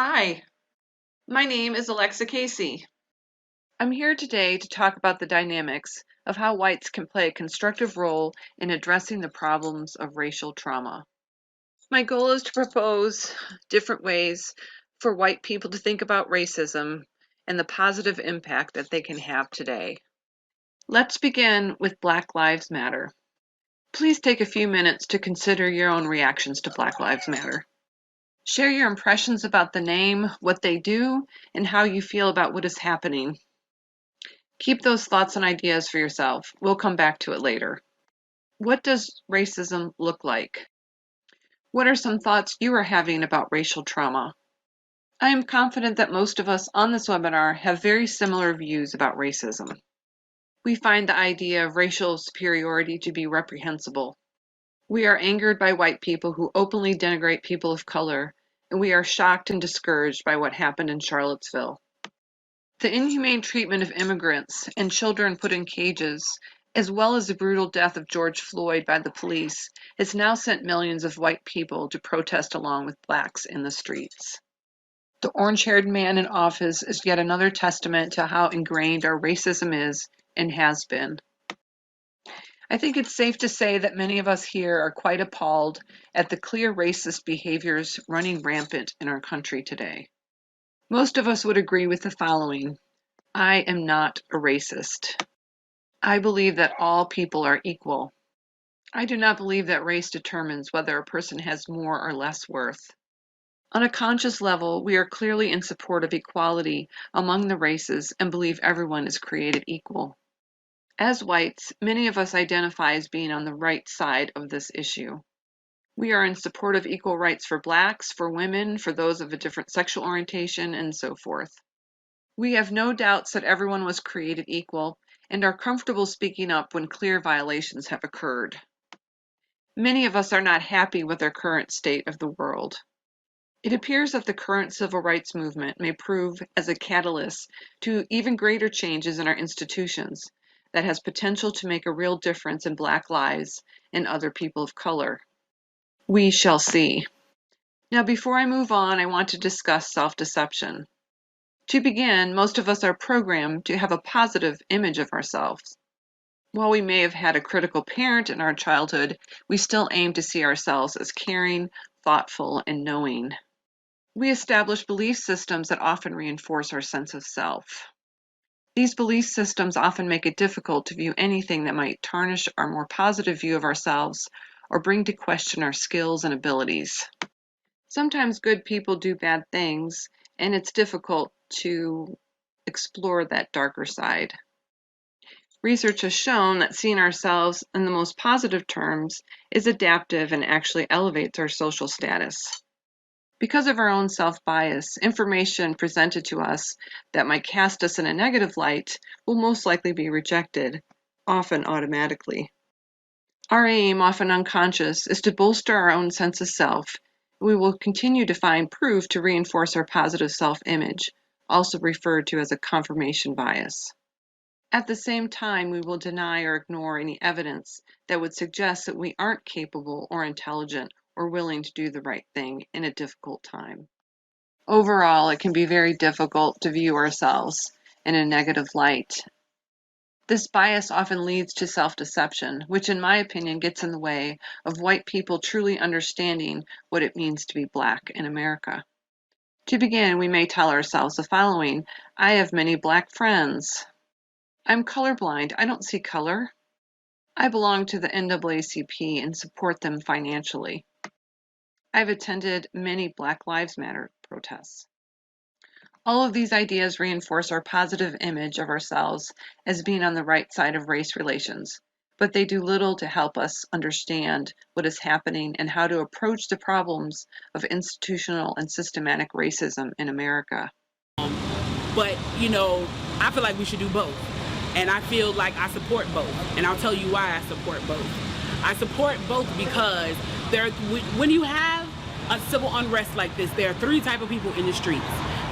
Hi, my name is Alexa Casey. I'm here today to talk about the dynamics of how whites can play a constructive role in addressing the problems of racial trauma. My goal is to propose different ways for white people to think about racism and the positive impact that they can have today. Let's begin with Black Lives Matter. Please take a few minutes to consider your own reactions to Black Lives Matter. Share your impressions about the name, what they do, and how you feel about what is happening. Keep those thoughts and ideas for yourself. We'll come back to it later. What does racism look like? What are some thoughts you are having about racial trauma? I am confident that most of us on this webinar have very similar views about racism. We find the idea of racial superiority to be reprehensible. We are angered by white people who openly denigrate people of color, and we are shocked and discouraged by what happened in Charlottesville. The inhumane treatment of immigrants and children put in cages, as well as the brutal death of George Floyd by the police, has now sent millions of white people to protest along with blacks in the streets. The orange-haired man in office is yet another testament to how ingrained our racism is and has been. I think it's safe to say that many of us here are quite appalled at the clear racist behaviors running rampant in our country today. Most of us would agree with the following. I am not a racist. I believe that all people are equal. I do not believe that race determines whether a person has more or less worth. On a conscious level, we are clearly in support of equality among the races and believe everyone is created equal. As whites, many of us identify as being on the right side of this issue. We are in support of equal rights for blacks, for women, for those of a different sexual orientation, and so forth. We have no doubts that everyone was created equal and are comfortable speaking up when clear violations have occurred. Many of us are not happy with our current state of the world. It appears that the current civil rights movement may prove as a catalyst to even greater changes in our institutions that has potential to make a real difference in Black lives and other people of color. We shall see. Now, before I move on, I want to discuss self-deception. To begin, most of us are programmed to have a positive image of ourselves. While we may have had a critical parent in our childhood, we still aim to see ourselves as caring, thoughtful, and knowing. We establish belief systems that often reinforce our sense of self. These belief systems often make it difficult to view anything that might tarnish our more positive view of ourselves or bring to question our skills and abilities. Sometimes good people do bad things, and it's difficult to explore that darker side. Research has shown that seeing ourselves in the most positive terms is adaptive and actually elevates our social status. Because of our own self-bias, information presented to us that might cast us in a negative light will most likely be rejected, often automatically. Our aim, often unconscious, is to bolster our own sense of self. We will continue to find proof to reinforce our positive self-image, also referred to as a confirmation bias. At the same time, we will deny or ignore any evidence that would suggest that we aren't capable or intelligent or willing to do the right thing in a difficult time. Overall, it can be very difficult to view ourselves in a negative light. This bias often leads to self-deception, which in my opinion gets in the way of white people truly understanding what it means to be Black in America. To begin, we may tell ourselves the following: I have many Black friends. I'm colorblind. I don't see color. I belong to the NAACP and support them financially. I've attended many Black Lives Matter protests. All of these ideas reinforce our positive image of ourselves as being on the right side of race relations, but they do little to help us understand what is happening and how to approach the problems of institutional and systematic racism in America. But, I feel like we should do both. And I feel like I support both. And I'll tell you why I support both. I support both because when you have a civil unrest like this, there are three types of people in the streets.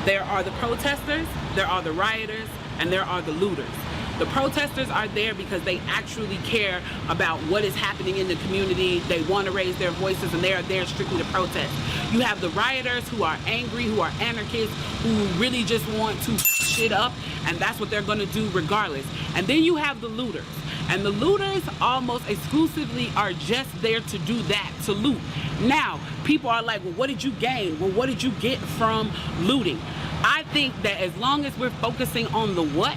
There are the protesters, there are the rioters, and there are the looters. The protesters are there because they actually care about what is happening in the community. They want to raise their voices, and they are there strictly to protest. You have the rioters who are angry, who are anarchists, who really just want to shit up, and that's what they're going to do regardless. And then you have the looters. And the looters almost exclusively are just there to do that, to loot. Now, people are like, well, what did you gain? Well, what did you get from looting? I think that as long as we're focusing on the what,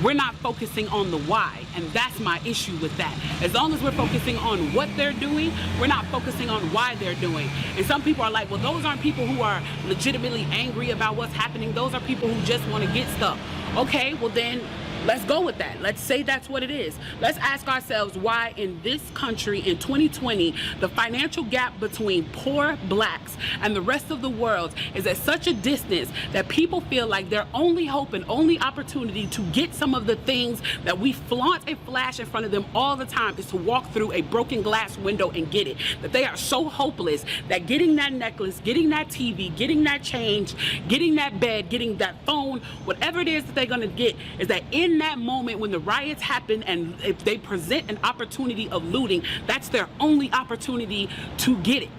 we're not focusing on the why. And that's my issue with that. As long as we're focusing on what they're doing, we're not focusing on why they're doing. And some people are like, well, those aren't people who are legitimately angry about what's happening. Those are people who just want to get stuff. Okay, well then, let's go with that. Let's say that's what it is. Let's ask ourselves why in this country in 2020, the financial gap between poor blacks and the rest of the world is at such a distance that people feel like their only hope and only opportunity to get some of the things that we flaunt and flash in front of them all the time is to walk through a broken glass window and get it. That they are so hopeless that getting that necklace, getting that TV, getting that change, getting that bed, getting that phone, whatever it is that they're gonna get, is that in that moment when the riots happen and if they present an opportunity of looting, that's their only opportunity to get it.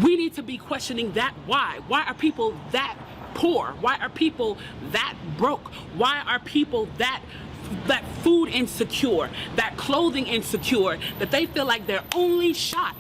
We need to be questioning that why. Why are people that poor? Why are people that broke? Why are people that food insecure, that clothing insecure, that they feel like their only shot,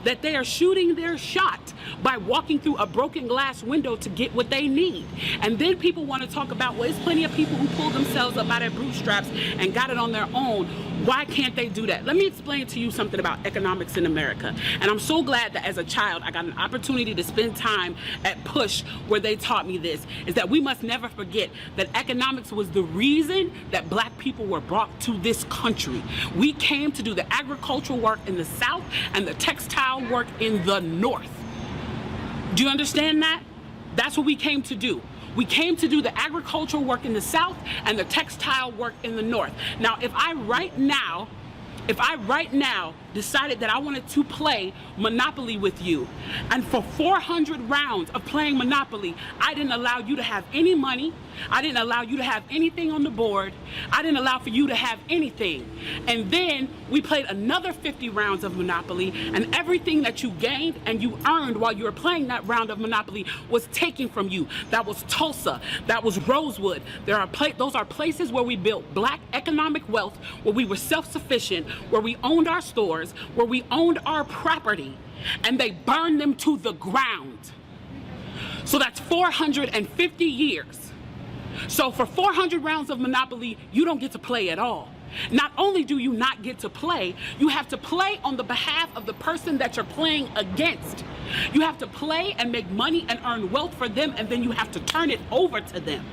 that they are shooting their shot by walking through a broken glass window to get what they need? And then people want to talk about, well, there's plenty of people who pulled themselves up by their bootstraps and got it on their own. Why can't they do that? Let me explain to you something about economics in America. And I'm so glad that as a child, I got an opportunity to spend time at Push where they taught me this, is that we must never forget that economics was the reason that black people were brought to this country. We came to do the agricultural work in the South and the textile work in the North. Do you understand that? That's what we came to do. We came to do the agricultural work in the South and the textile work in the North. Now, if I right now decided that I wanted to play Monopoly with you, and for 400 rounds of playing Monopoly, I didn't allow you to have any money, I didn't allow you to have anything on the board, I didn't allow for you to have anything. And then we played another 50 rounds of Monopoly, and everything that you gained and you earned while you were playing that round of Monopoly was taken from you. That was Tulsa, that was Rosewood. Those are places where we built black economic wealth, where we were self-sufficient, where we owned our stores, where we owned our property, and they burned them to the ground. So that's 450 years. So for 400 rounds of Monopoly, you don't get to play at all. Not only do you not get to play, you have to play on the behalf of the person that you're playing against. You have to play and make money and earn wealth for them, and then you have to turn it over to them.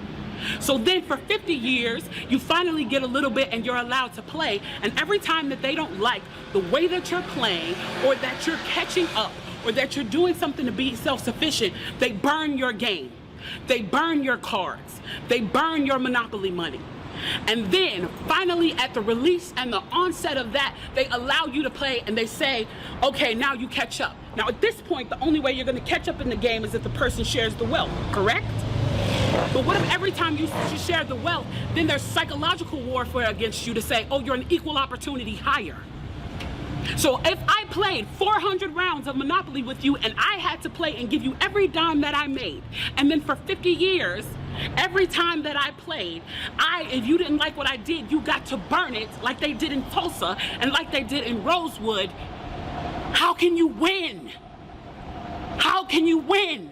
So then for 50 years, you finally get a little bit and you're allowed to play. And every time that they don't like the way that you're playing, or that you're catching up, or that you're doing something to be self-sufficient, they burn your game. They burn your cards. They burn your Monopoly money. And then finally at the release and the onset of that, they allow you to play and they say, okay, now you catch up. Now at this point, the only way you're gonna catch up in the game is if the person shares the wealth, correct? But what if every time you share the wealth, then there's psychological warfare against you to say, oh, you're an equal opportunity hire. So if I played 400 rounds of Monopoly with you and I had to play and give you every dime that I made, and then for 50 years, every time that I played, if you didn't like what I did, you got to burn it like they did in Tulsa and like they did in Rosewood, how can you win? How can you win?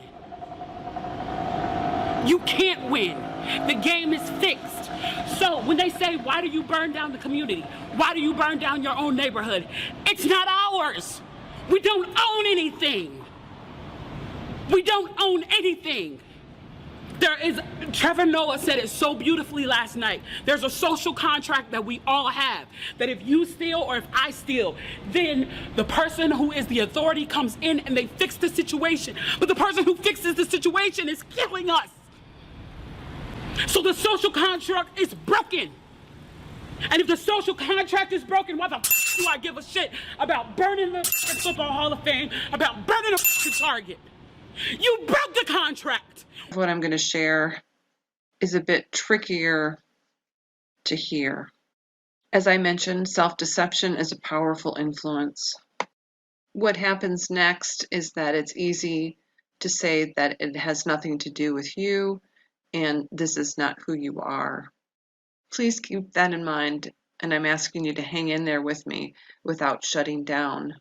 You can't win. The game is fixed. So when they say, why do you burn down the community? Why do you burn down your own neighborhood? It's not ours. We don't own anything. We don't own anything. Trevor Noah said it so beautifully last night. There's a social contract that we all have, that if you steal or if I steal, then the person who is the authority comes in and they fix the situation. But the person who fixes the situation is killing us. So the social contract is broken. And if the social contract is broken, why the f do I give a shit about burning the Football Hall of Fame, about burning the Target? You broke the contract. What I'm going to share is a bit trickier to hear. As I mentioned, self-deception is a powerful influence. What happens next is that it's easy to say that it has nothing to do with you and this is not who you are. Please keep that in mind, and I'm asking you to hang in there with me without shutting down.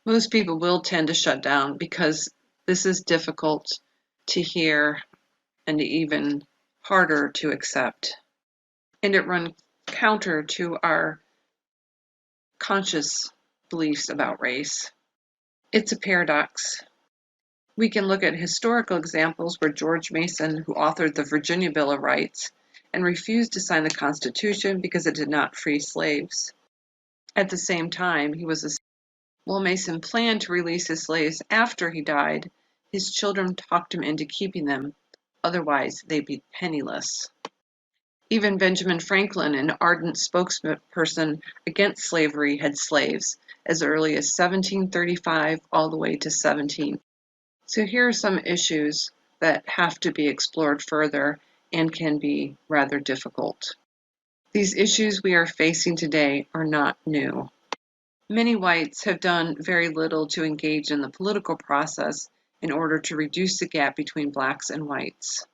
Most people will tend to shut down because this is difficult to hear and even harder to accept. And it runs counter to our conscious beliefs about race. It's a paradox. We can look at historical examples where George Mason, who authored the Virginia Bill of Rights, and refused to sign the Constitution because it did not free slaves. At the same time, he was a while Mason planned to release his slaves after he died, his children talked him into keeping them, otherwise they'd be penniless. Even Benjamin Franklin, an ardent spokesperson against slavery, had slaves as early as 1735 all the way to 17. So here are some issues that have to be explored further and can be rather difficult. These issues we are facing today are not new. Many whites have done very little to engage in the political process in order to reduce the gap between blacks and whites.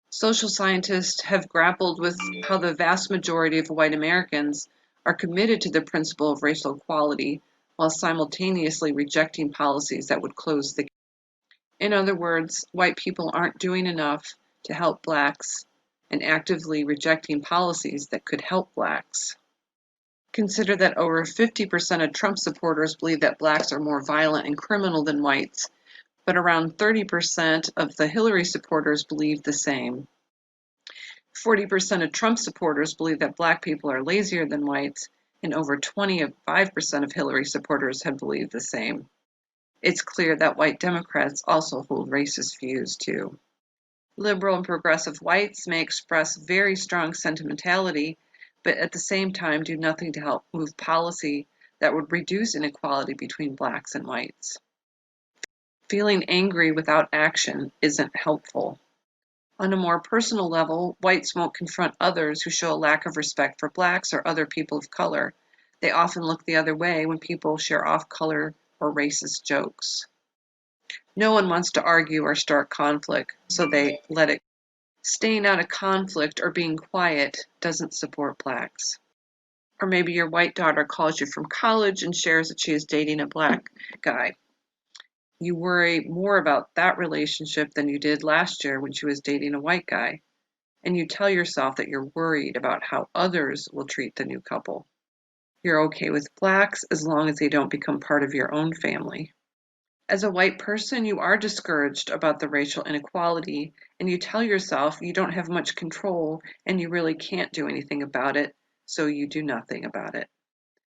Social scientists have grappled with how the vast majority of white Americans are committed to the principle of racial equality while simultaneously rejecting policies that would close the gap. In other words, white people aren't doing enough to help blacks and actively rejecting policies that could help blacks. Consider that over 50% of Trump supporters believe that blacks are more violent and criminal than whites, but around 30% of the Hillary supporters believe the same. 40% of Trump supporters believe that black people are lazier than whites, and over 25% of Hillary supporters have believed the same. It's clear that white Democrats also hold racist views too. Liberal and progressive whites may express very strong sentimentality, but at the same time do nothing to help move policy that would reduce inequality between blacks and whites. Feeling angry without action isn't helpful. On a more personal level, whites won't confront others who show a lack of respect for blacks or other people of color. They often look the other way when people share off-color or racist jokes. No one wants to argue or start conflict, so they let it. Staying out of conflict or being quiet doesn't support blacks. Or maybe your white daughter calls you from college and shares that she is dating a black guy. You worry more about that relationship than you did last year when she was dating a white guy. And you tell yourself that you're worried about how others will treat the new couple. You're okay with blacks as long as they don't become part of your own family. As a white person, you are discouraged about the racial inequality, and you tell yourself you don't have much control and you really can't do anything about it, so you do nothing about it.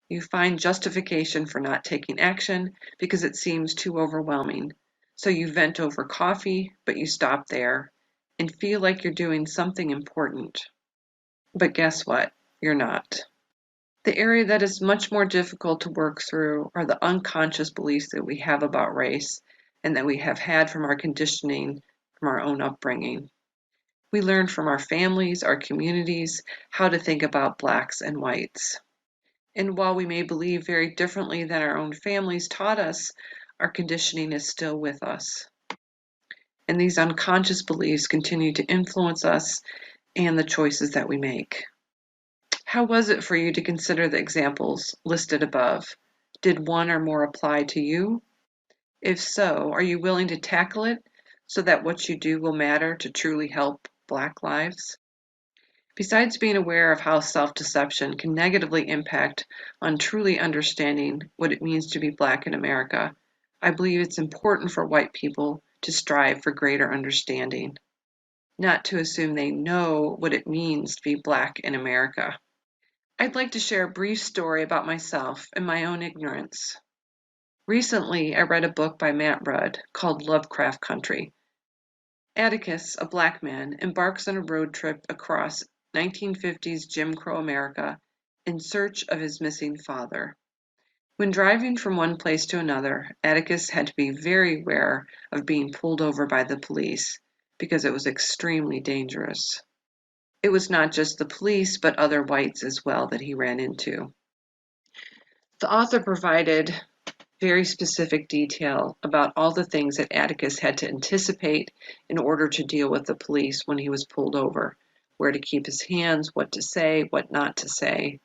You find justification for not taking action because it seems too overwhelming, so you vent over coffee, but you stop there and feel like you're doing something important. But guess what? You're not. The area that is much more difficult to work through are the unconscious beliefs that we have about race and that we have had from our conditioning, from our own upbringing. We learn from our families, our communities, how to think about blacks and whites. And while we may believe very differently than our own families taught us, our conditioning is still with us. And these unconscious beliefs continue to influence us and the choices that we make. How was it for you to consider the examples listed above? Did one or more apply to you? If so, are you willing to tackle it so that what you do will matter to truly help Black lives? Besides being aware of how self-deception can negatively impact on truly understanding what it means to be Black in America, I believe it's important for white people to strive for greater understanding, not to assume they know what it means to be Black in America. I'd like to share a brief story about myself and my own ignorance. Recently, I read a book by Matt Rudd called Lovecraft Country. Atticus, a black man, embarks on a road trip across 1950s Jim Crow America in search of his missing father. When driving from one place to another, Atticus had to be very aware of being pulled over by the police because it was extremely dangerous. It was not just the police, but other whites as well that he ran into. The author provided very specific detail about all the things that Atticus had to anticipate in order to deal with the police when he was pulled over, where to keep his hands, what to say, what not to say.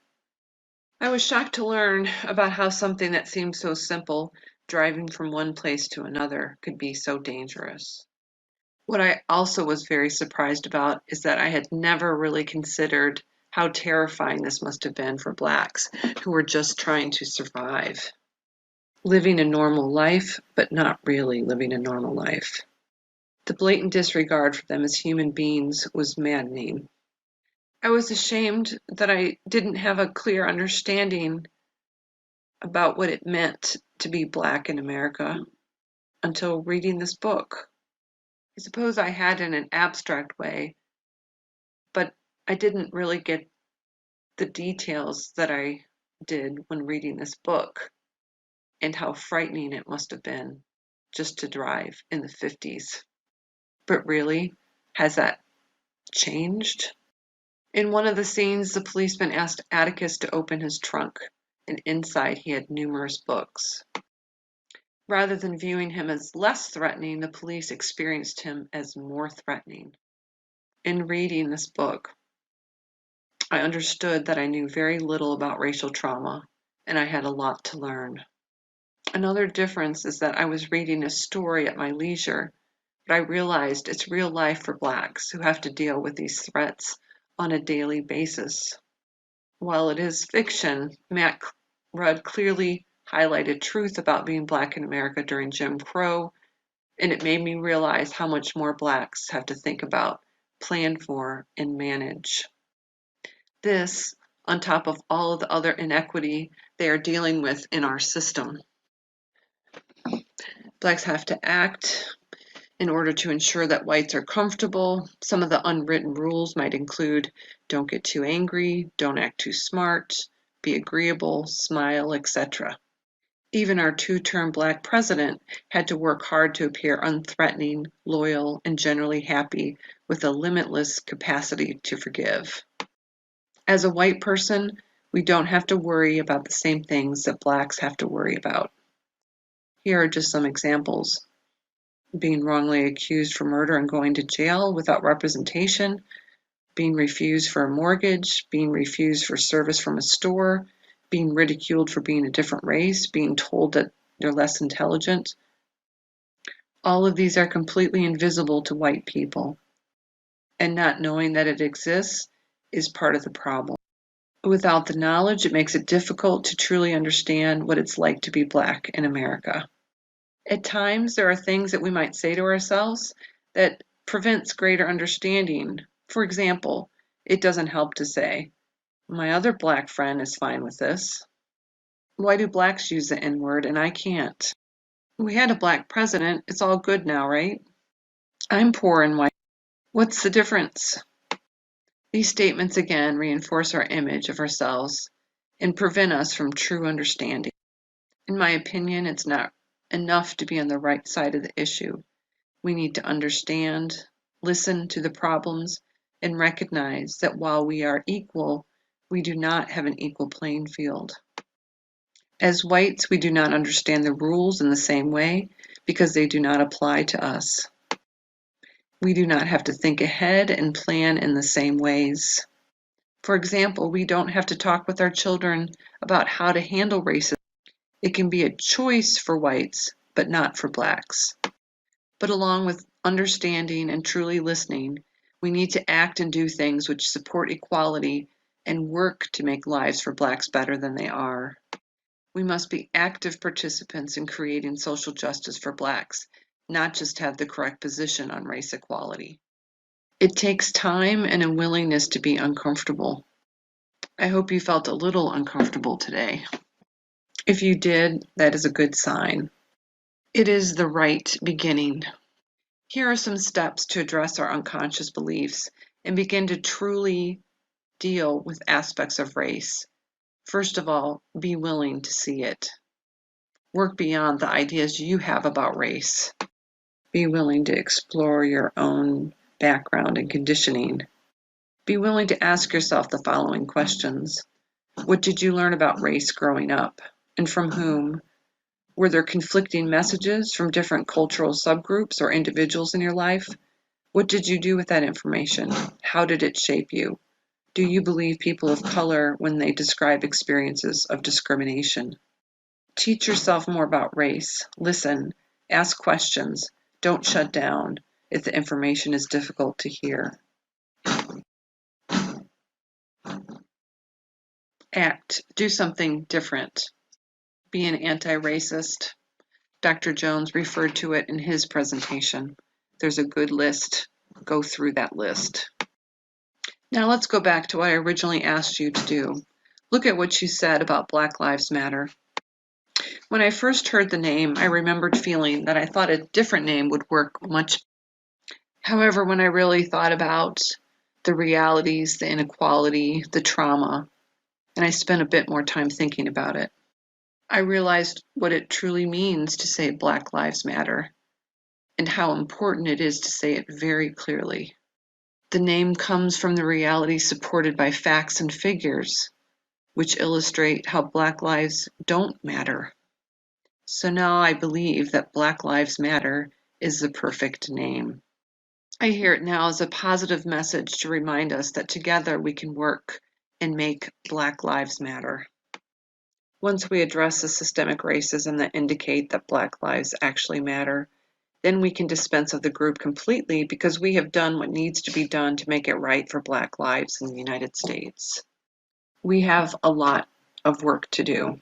I was shocked to learn about how something that seemed so simple, driving from one place to another, could be so dangerous. What I also was very surprised about is that I had never really considered how terrifying this must have been for Blacks who were just trying to survive. Living a normal life, but not really living a normal life. The blatant disregard for them as human beings was maddening. I was ashamed that I didn't have a clear understanding about what it meant to be Black in America until reading this book. I suppose I had in an abstract way, but I didn't really get the details that I did when reading this book and how frightening it must have been just to drive in the 50s. But really, has that changed? In one of the scenes, the policeman asked Atticus to open his trunk, and inside he had numerous books. Rather than viewing him as less threatening, the police experienced him as more threatening. In reading this book, I understood that I knew very little about racial trauma, and I had a lot to learn. Another difference is that I was reading a story at my leisure, but I realized it's real life for Blacks who have to deal with these threats on a daily basis. While it is fiction, Matt Rudd clearly highlighted truth about being Black in America during Jim Crow, and it made me realize how much more Blacks have to think about, plan for, and manage. This, on top of all of the other inequity they are dealing with in our system. Blacks have to act in order to ensure that whites are comfortable. Some of the unwritten rules might include don't get too angry, don't act too smart, be agreeable, smile, etc. Even our two-term Black president had to work hard to appear unthreatening, loyal, and generally happy with a limitless capacity to forgive. As a white person, we don't have to worry about the same things that Blacks have to worry about. Here are just some examples. Being wrongly accused for murder and going to jail without representation, being refused for a mortgage, being refused for service from a store, being ridiculed for being a different race, being told that they're less intelligent. All of these are completely invisible to white people, and not knowing that it exists is part of the problem. Without the knowledge, it makes it difficult to truly understand what it's like to be Black in America. At times, there are things that we might say to ourselves that prevents greater understanding. For example, it doesn't help to say, my other Black friend is fine with this. Why do Blacks use the N-word and I can't? We had a Black president, it's all good now, right? I'm poor and white. What's the difference? These statements again reinforce our image of ourselves and prevent us from true understanding. In my opinion, it's not enough to be on the right side of the issue. We need to understand, listen to the problems, and recognize that while we are equal, we do not have an equal playing field. As whites, we do not understand the rules in the same way because they do not apply to us. We do not have to think ahead and plan in the same ways. For example, we don't have to talk with our children about how to handle racism. It can be a choice for whites, but not for Blacks. But along with understanding and truly listening, we need to act and do things which support equality and work to make lives for Blacks better than they are. We must be active participants in creating social justice for Blacks, not just have the correct position on race equality. It takes time and a willingness to be uncomfortable. I hope you felt a little uncomfortable today. If you did, that is a good sign. It is the right beginning. Here are some steps to address our unconscious beliefs and begin to truly deal with aspects of race. First of all, be willing to see it. Work beyond the ideas you have about race. Be willing to explore your own background and conditioning. Be willing to ask yourself the following questions. What did you learn about race growing up, and from whom? Were there conflicting messages from different cultural subgroups or individuals in your life? What did you do with that information? How did it shape you? Do you believe people of color when they describe experiences of discrimination? Teach yourself more about race. Listen. Ask questions. Don't shut down if the information is difficult to hear. Act. Do something different. Be an anti-racist. Dr. Jones referred to it in his presentation. There's a good list. Go through that list. Now let's go back to what I originally asked you to do. Look at what you said about Black Lives Matter. When I first heard the name, I remembered feeling that I thought a different name would work much. However, when I really thought about the realities, the inequality, the trauma, and I spent a bit more time thinking about it, I realized what it truly means to say Black Lives Matter and how important it is to say it very clearly. The name comes from the reality supported by facts and figures, which illustrate how Black lives don't matter. So now I believe that Black Lives Matter is the perfect name. I hear it now as a positive message to remind us that together we can work and make Black lives matter. Once we address the systemic racism that indicate that Black lives actually matter, then we can dispense of the group completely because we have done what needs to be done to make it right for Black lives in the United States. We have a lot of work to do.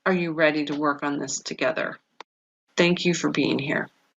Are you ready to work on this together? Thank you for being here.